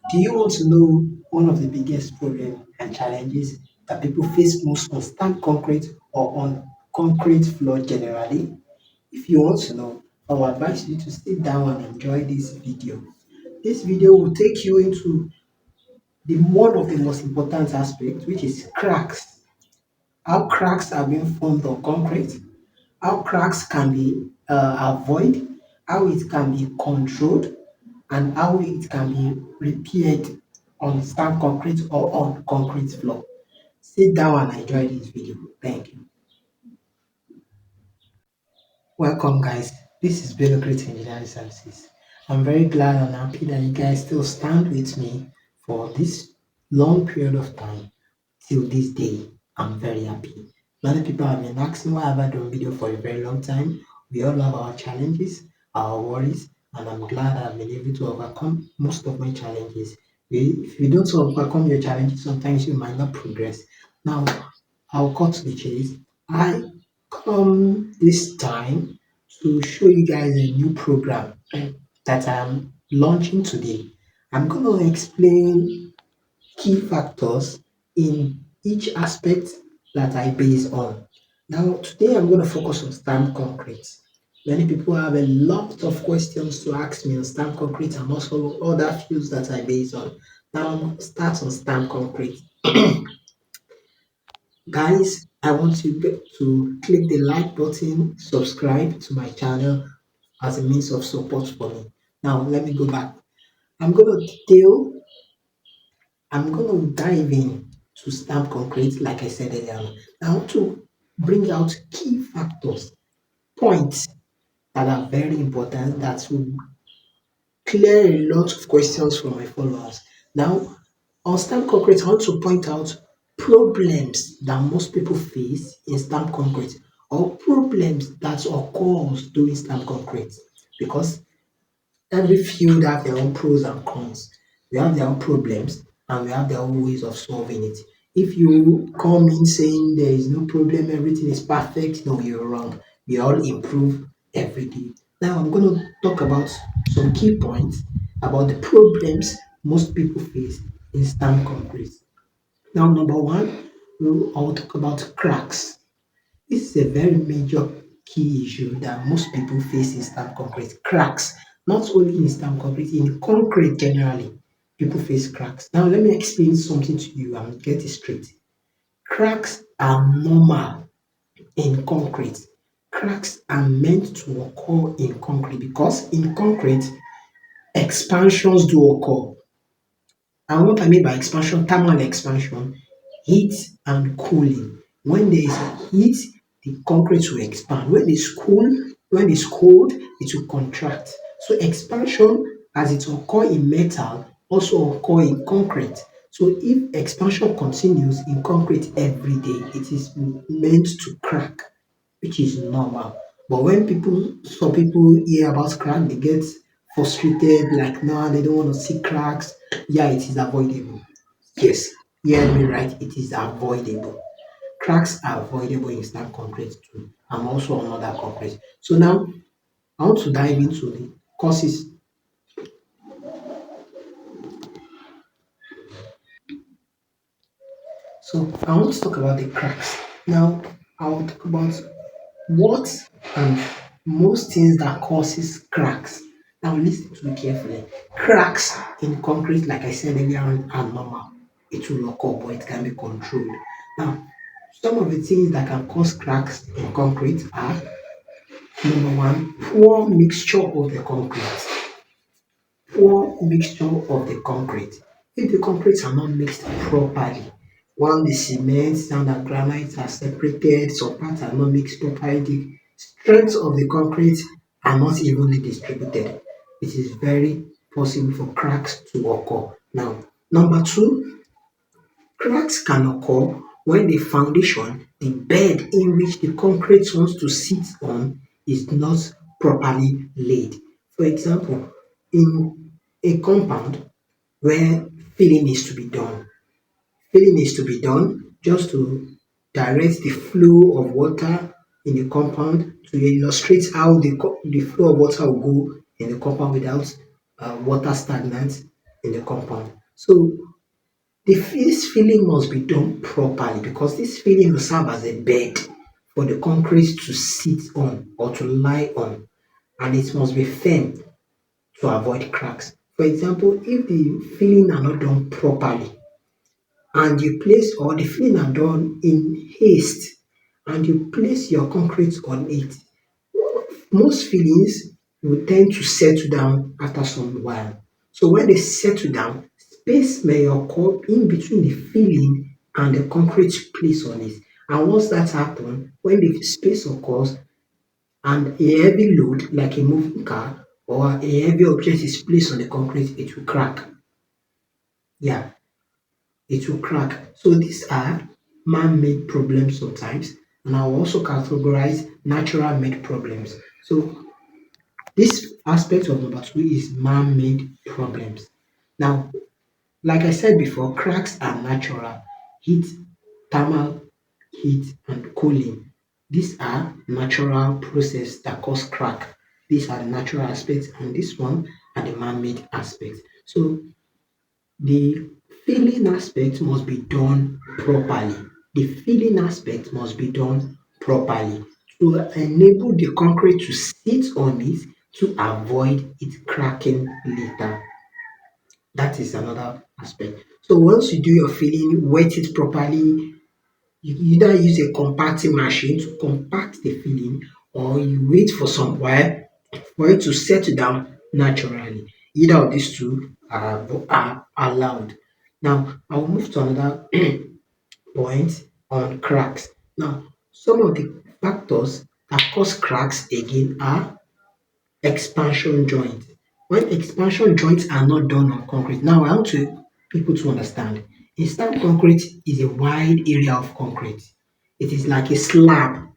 Do you want to know one of the biggest problems and challenges that people face most on stamped concrete or on concrete floor generally? If you want to know, I will advise you to sit down and enjoy this video. This video will take you into the one of the most important aspects, which is cracks. How cracks are being formed on concrete, how cracks can be avoided, how it can be controlled, and how it can be repaired on stamped concrete or on concrete floor. Sit down and enjoy this video. Thank you. Welcome, guys. This is BELLOCRETE Engineering Services. I'm very glad and happy that you guys still stand with me for this long period of time till this day. I'm very happy. Many people have been asking why have I done video for a very long time. We all have our challenges, our worries, and I'm glad I've been able to overcome most of my challenges. If you don't overcome your challenges, sometimes you might not progress. Now, I'll cut to the chase. I come this time to show you guys a new program that I'm launching today. I'm going to explain key factors in each aspect that I base on. Now, today I'm going to focus on stamped concrete. Many people have a lot of questions to ask me on stamped concrete and also other fields that I base on. Now, I'm going to start on stamped concrete. Guys, I want you to click the like button, subscribe to my channel as a means of support for me. Now, let me go back. I'm going to detail I'm going to dive in to stamp concrete, like I said earlier on. I want to bring out key factors, points that are very important that will clear a lot of questions from my followers. Now, on stamp concrete, I want to point out problems that most people face in stamp concrete or problems that occurs during stamp concrete because every field have their own pros and cons. We have their own problems and we have their own ways of solving it. If you come in saying there is no problem, everything is perfect, no, you're wrong. We all improve every day. Now I'm going to talk about some key points about the problems most people face in stamp concrete. Now, number one, I'll talk about cracks. This is a very major key issue that most people face in stamp concrete. Cracks, not only in stamp concrete, in concrete generally, people face cracks. Now, let me explain something to you and get it straight. Cracks are normal in concrete. Cracks are meant to occur in concrete because in concrete, expansions do occur. And what I mean by expansion, thermal expansion, heat and cooling. When there is heat, the concrete will expand. When it's cold, it will contract. So expansion, as it occur in metal, also occur in concrete. So if expansion continues in concrete every day, it is meant to crack, which is normal. But when some people hear about crack, they get frustrated, like, nah, they don't want to see cracks. Yeah, it is avoidable. Yes, you heard me right, it is avoidable. Cracks are avoidable in stamp concrete too, and also on other concrete. So now I want to dive into the causes. So I want to talk about the cracks. Now I will talk about what and most things that causes cracks. Now listen to me carefully. Cracks in concrete, like I said earlier on, are normal. It will occur, but it can be controlled. Now, some of the things that can cause cracks in concrete are number one, poor mixture of the concrete. Poor mixture of the concrete. If the concretes are not mixed properly, one the cement, sand and granite are separated, some parts are not mixed properly, the strength of the concrete are not evenly distributed. It is very possible for cracks to occur. Now, number two, cracks can occur when the foundation, the bed in which the concrete wants to sit on, is not properly laid. For example, in a compound where filling needs to be done, filling needs to be done just to direct the flow of water in the compound to illustrate how the flow of water will go in the compound without water stagnant. in the compound. So this filling must be done properly because this filling will serve as a bed for the concrete to sit on or to lie on, and it must be firm to avoid cracks. For example, if the filling are not done properly and you place or the filling are done in haste and you place your concrete on it, most fillings will tend to settle down after some while. So when they settle down, space may occur in between the filling and the concrete placed on it. And once that happens, when the space occurs and a heavy load like a moving car or a heavy object is placed on the concrete, it will crack. Yeah, it will crack. So these are man-made problems sometimes, and I will also categorize natural made problems. So this aspect of number two is man-made problems. Now, like I said before, cracks are natural. Heat, thermal heat, and cooling. These are natural processes that cause crack. These are the natural aspects, and this one are the man-made aspects. So the filling aspect must be done properly. The filling aspect must be done properly to enable the concrete to sit on it to avoid it cracking later. That is another aspect. So once you do your filling, wet it properly. You either use a compacting machine to compact the filling or you wait for some while for it to settle down naturally. Either of these two are allowed. Now, I will move to another point on cracks. Now, some of the factors that cause cracks again are expansion joint. When expansion joints are not done on concrete, now I want people to understand. Instant concrete is a wide area of concrete. It is like a slab,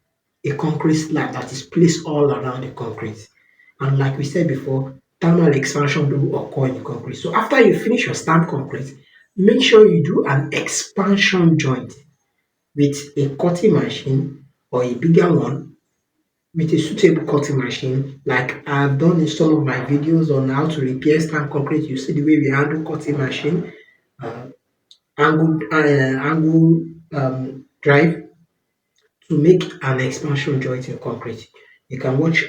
a concrete slab that is placed all around the concrete. And like we said before, thermal expansion will occur in the concrete. So after you finish your stamp concrete, make sure you do an expansion joint with a cutting machine or a bigger one with a suitable cutting machine. Like I've done in some of my videos on how to repair stamp concrete, you see the way we handle cutting machine, uh, angle drive to make an expansion joint in concrete. You can watch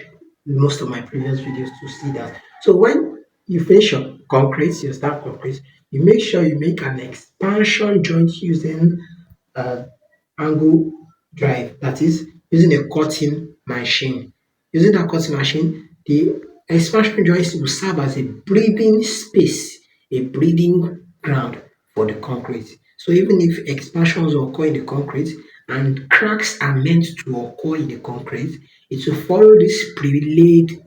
most of my previous videos to see that. So when you finish your concrete, your stamp concrete, you make sure you make an expansion joint using uh, angle drive, that is using a cutting machine. Using that cutting machine, the expansion joints will serve as a breathing space, a breathing ground for the concrete. So even if expansions occur in the concrete and cracks are meant to occur in the concrete, it will follow this pre-laid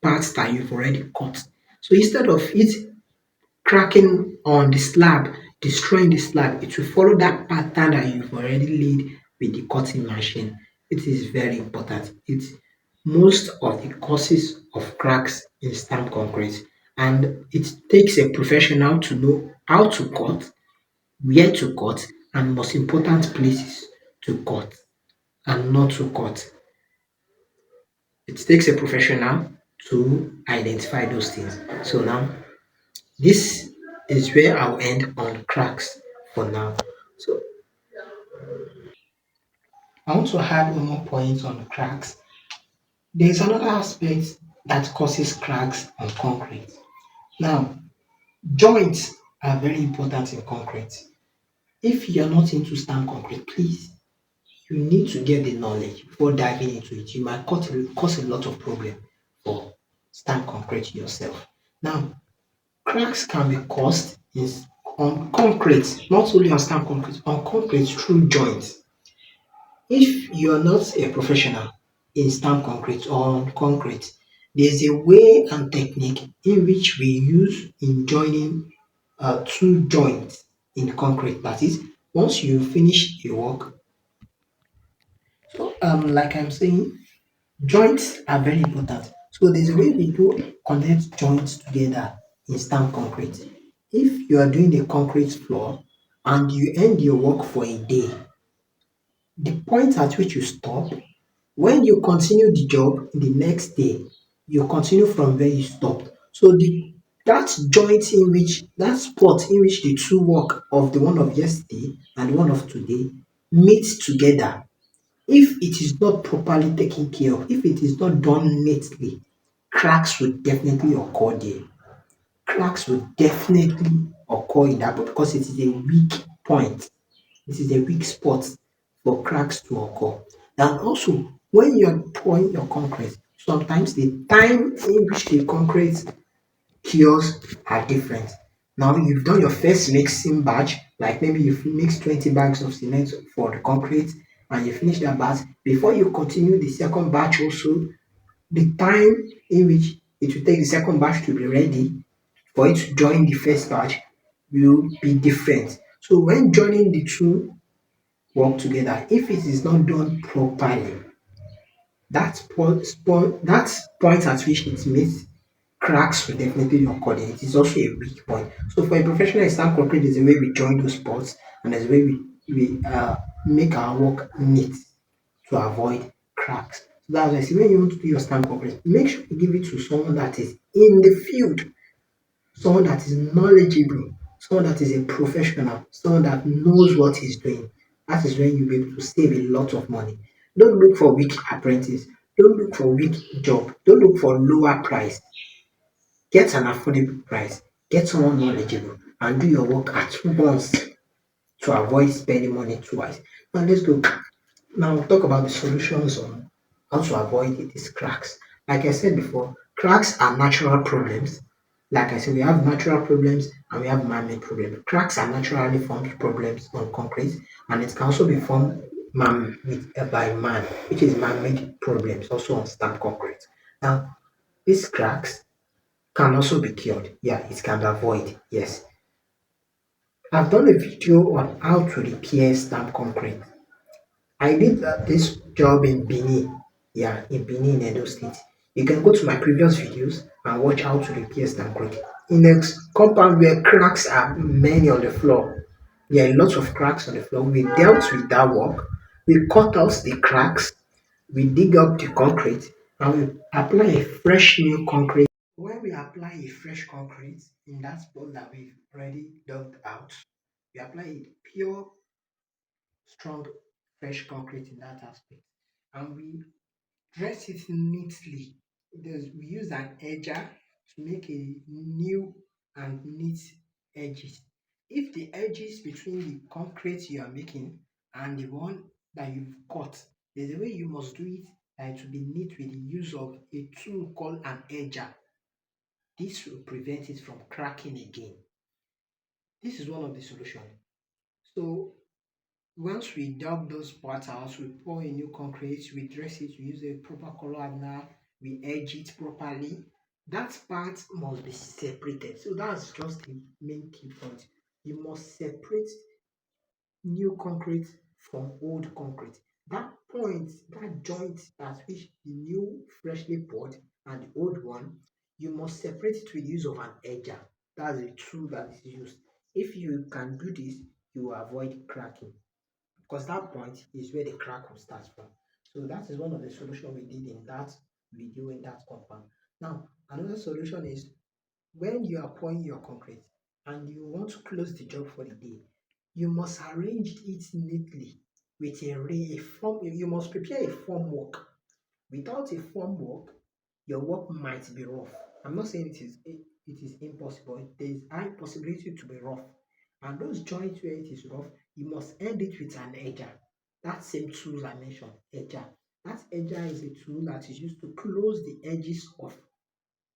parts that you've already cut. So instead of it cracking on the slab, destroying the slab, it will follow that pattern that you've already laid with the cutting machine. It is very important. It's most of the causes of cracks in stamp concrete, and it takes a professional to know how to cut, where to cut, and most important places to cut and not to cut. It takes a professional to identify those things. So now this is where I'll end on cracks for now. So I want to add one more point on cracks. There's another aspect that causes cracks on concrete. Now, joints are very important in concrete. If you're not into stamp concrete, please, you need to get the knowledge before diving into it. You might cause a lot of problem for stamp concrete yourself. Now, cracks can be caused on concrete, not only on stamp concrete, on concrete through joints. If you are not a professional in stamp concrete or on concrete, there's a way and technique in which we use in joining two joints in concrete. That is, once you finish your work, so like I'm saying, joints are very important. So there's a way we do connect joints together in stamp concrete. If you are doing the concrete floor and you end your work for a day, the point at which you stop, when you continue the job the next day, you continue from where you stopped. So the that joint in which that spot in which the two work of the one of yesterday and the one of today meet together, if it is not properly taken care of, if it is not done neatly, cracks will definitely occur there. Cracks will definitely occur in that because it is a weak point. It is a weak spot for cracks to occur. And also, when you're pouring your concrete, sometimes the time in which the concrete cures are different. Now you've done your first mixing batch, like maybe you've mixed 20 bags of cement for the concrete and you finish that batch. Before you continue the second batch also, the time in which it will take the second batch to be ready for it to join the first batch will be different. So when joining the two work together, if it is not done properly, that point at which it meets cracks will definitely occur there. It is also a weak point. So for a professional instant concrete, there's a way we join those spots and there's a way we make our work neat to avoid cracks. So that's why I say when you want to do your stand concrete, make sure you give it to someone that is in the field, someone that is knowledgeable, someone that is a professional, someone that knows what he's doing. That is when you'll be able to save a lot of money. Don't look for weak apprentice. Don't look for weak job. Don't look for lower price. Get an affordable price. Get someone knowledgeable and do your work at once to avoid spending money twice. Now let's go. Now we'll talk about the solutions on how to avoid these cracks. Like I said before, cracks are natural problems. Like I said, we have natural problems and we have man-made problems. Cracks are naturally formed problems on concrete, and it can also be formed by man, which is man-made problems, also on stamped concrete. Now, these cracks can also be cured. Yeah, it can be avoided. Yes, I've done a video on how to repair stamped concrete. I did this job in Benin. Yeah, in Benin, Edo State. You can go to my previous videos and watch how to repair stamp concrete. In a compound where cracks are many on the floor, there are lots of cracks on the floor. We dealt with that work. We cut out the cracks, we dig up the concrete, and we apply a fresh new concrete. When we apply a fresh concrete in that spot that we've already dug out, we apply it pure strong fresh concrete in that aspect and we dress it neatly. We use an edger to make a new and neat edges. If the edges between the concrete you are making and the one that you've cut, there's a way you must do it that it will be neat with the use of a tool called an edger. This will prevent it from cracking again. This is one of the solutions. So once we dug those parts out, we pour a new concrete, we dress it, we use a proper color hardener, we edge it properly. That part must be separated. So that's just the main key point. You must separate new concrete from old concrete. That point, that joint at which the new freshly poured and the old one, you must separate it with the use of an edger. That's a tool that is used. If you can do this, you will avoid cracking because that point is where the crack will start from. So that is one of the solutions we did in that video in that compound. Now, another solution is when you are pouring your concrete and you want to close the job for the day, you must arrange it neatly with a form. You must prepare a formwork. Without a formwork, your work might be rough. I'm not saying it is impossible. There is high possibility to be rough. And those joints where it is rough, you must end it with an edger. That same tool I mentioned, edger. That edger is a tool that is used to close the edges of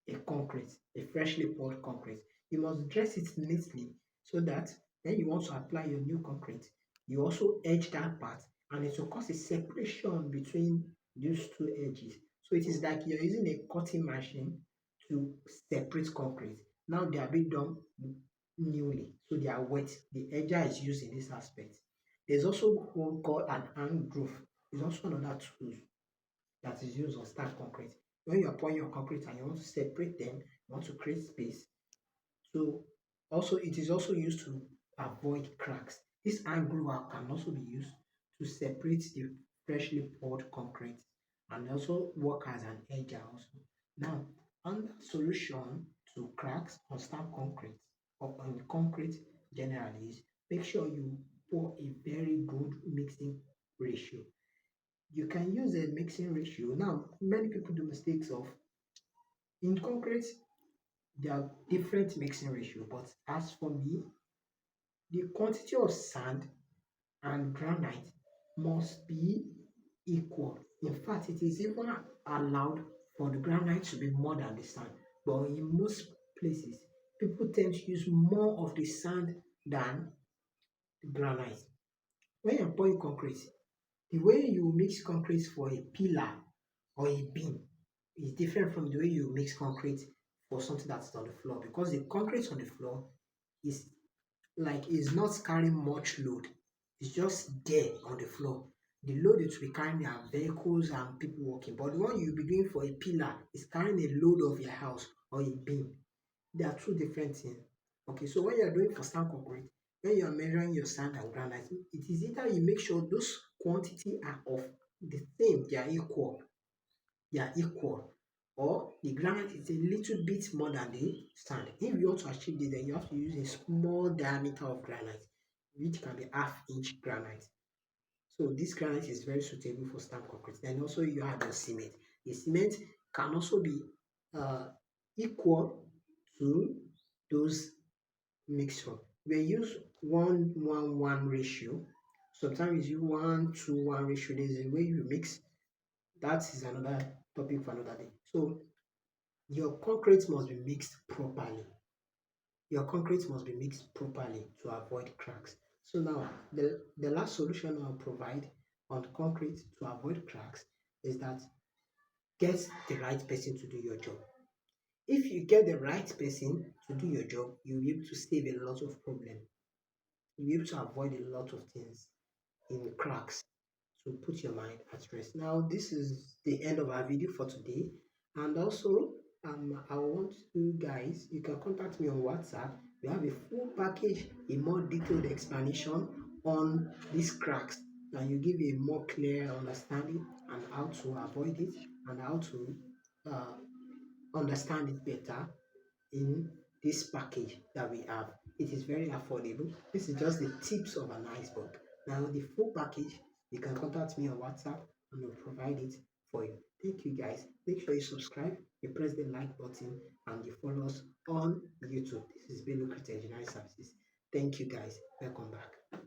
a concrete, a freshly poured concrete. You must dress it neatly so that when you want to apply your new concrete, you also edge that part and it will cause a separation between these two edges. So it is like you're using a cutting machine to separate concrete. Now they are being done newly, so they are wet. The edger is used in this aspect. There's also what called an hand groove. It's also another tool that is used on stacked concrete. When you are pouring your concrete and you want to separate them, you want to create space. So also it is also used to avoid cracks. This hand glue can also be used to separate the freshly poured concrete and also work as an edger also. Now, another solution to cracks on stamp concrete or on concrete generally is make sure you pour a very good mixing ratio. You can use a mixing ratio. Now, many people do mistakes of in concrete, there are different mixing ratio, but as for me, the quantity of sand and granite must be equal. In fact, it is even allowed for the granite to be more than the sand. But in most places, people tend to use more of the sand than the granite. When you're pouring concrete, the way you mix concrete for a pillar or a beam is different from the way you mix concrete for something that's on the floor because the concrete on the floor is is not carrying much load. It's just there on the floor. The load it will be carrying are vehicles and people walking. But the one you'll be doing for a pillar is carrying a load of your house or a beam. They are two different things. Okay, so when you're doing for sand concrete, when you're measuring your sand and granite, it is either you make sure those quantity are of the same, they are equal, or the granite is a little bit more than the sand. If you want to achieve this, then you have to use a small diameter of granite, which can be half-inch granite. So this granite is very suitable for stamp concrete. Then also you have your cement. The cement can also be uh, equal to those mixture. We use 1:1:1 ratio. Sometimes you 1:1 ratio. There is a way you mix. That is another topic for another day. So your concrete must be mixed properly. Your concrete must be mixed properly to avoid cracks. So now the last solution I'll provide on concrete to avoid cracks is that get the right person to do your job. If you get the right person to do your job, you'll be able to save a lot of problems. You'll be able to avoid a lot of things in cracks to put your mind at rest. Now, this is the end of our video for today. And also, I want you guys, you can contact me on WhatsApp. We have a full package, a more detailed explanation on these cracks, and you give a more clear understanding and how to avoid it and how to uh, understand it better in this package that we have. It is very affordable. This is just the tips of an iceberg. Now, the full package, you can contact me on WhatsApp and we'll provide it for you. Thank you guys. Make sure you subscribe, you press the like button, and you follow us on YouTube. This is BELLOCRETE Engineering Services. Thank you guys. Welcome back.